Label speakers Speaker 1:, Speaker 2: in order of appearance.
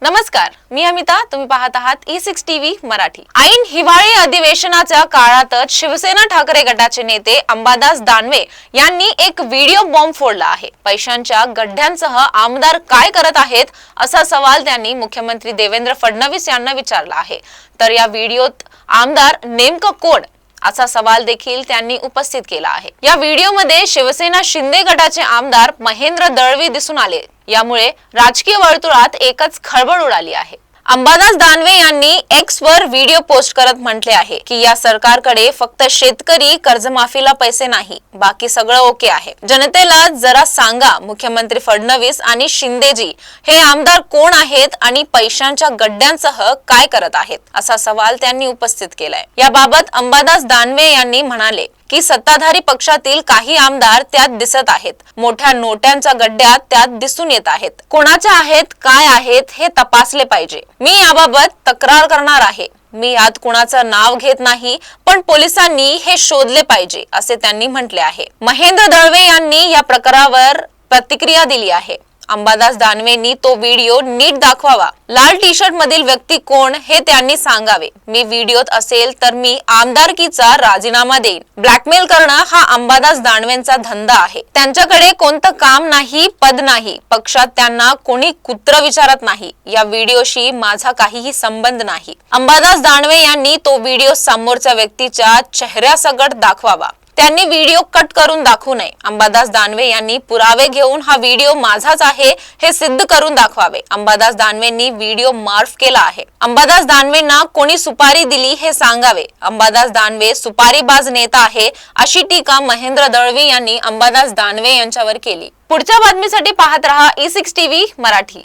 Speaker 1: नमस्कार, मी अमिता. तुम्ही पाहत आहात E6 टीव्ही मराठी. ऐन हिवाळी अधिवेशनाच्या काळातच शिवसेना ठाकरे गटाचे नेते अंबादास दानवे यांनी एक व्हिडिओ बॉम्ब फोडला आहे. पैशांच्या गड्ड्यांसह आमदार काय करत आहेत असा सवाल त्यांनी मुख्यमंत्री देवेंद्र फडणवीस यांना विचारला आहे. तर या व्हिडिओत आमदार नेमकं कोण असा सवाल देखील त्यांनी उपस्थित केला आहे. या व्हिडिओमध्ये शिवसेना शिंदे गटाचे आमदार महेंद्र दळवी दिसून आले. यामुळे राजकीय वर्तुळात एकच खळबळ उडाली आहे. अंबादास दानवे यांनी एक्स वर व्हिडिओ पोस्ट करत म्हटले आहे की या सरकारकडे फक्त शेतकरी कर्जमाफीला पैसे नाही, बाकी सगळं ओके आहे. जनतेला जरा सांगा, मुख्यमंत्री फडणवीस आणि शिंदेजी हे आमदार कोण आहेत आणि पैशांच्या गड्ड्यांसह काय करत आहेत असा सवाल त्यांनी उपस्थित केलाय. याबाबत अंबादास दानवे यांनी म्हणाले की सत्ताधारी पक्षातील काही आमदार त्यात दिसत आहेत. मोठ्या नोट्यांच्या गड्ड्यात त्यात दिसून येत आहेत. कोणाच्या आहेत, काय आहेत हे तपासले पाहिजे. मी याबाबत तक्रार करणार आहे. मी यात कुणाचं नाव घेत नाही, पण पोलिसांनी हे शोधले पाहिजे असे त्यांनी म्हटले आहे. महेंद्र दळवे यांनी या प्रकारावर प्रतिक्रिया दिली आहे. अंबादास दानवेंनी तो व्हिडिओ नीट दाखवावा. लाल टी शर्ट मधील व्यक्ती कोण हे त्यांनी सांगावे. मी व्हिडिओत असेल तर मी आमदारकीचा राजीनामा देईन. ब्लॅकमेल करणं हा अंबादास दानवेंचा धंदा आहे. त्यांच्याकडे कोणतं काम नाही, पद नाही. पक्षात त्यांना कोणी कुत्र विचारत नाही. या व्हिडिओशी माझा काहीही संबंध नाही. अंबादास दानवे यांनी तो व्हिडिओ समोरच्या व्यक्तीच्या चेहऱ्यासकट दाखवावा. त्यांनी व्हिडिओ कट करून दाखवू नये. अंबादास दानवे यांनी पुरावे घेऊन हा व्हिडिओ माझाच आहे हे सिद्ध करून दाखवावे. अंबादास दानवेंनी व्हिडिओ मार्फ केला आहे. अंबादास दानवेंना कोणी सुपारी दिली हे सांगावे. अंबादास दानवे सुपारीबाज नेता आहे अशी टीका महेंद्र दळवी यांनी अंबादास दानवे यांच्यावर केली. पुढच्या बातमीसाठी पाहत रहा E6 टीव्ही मराठी.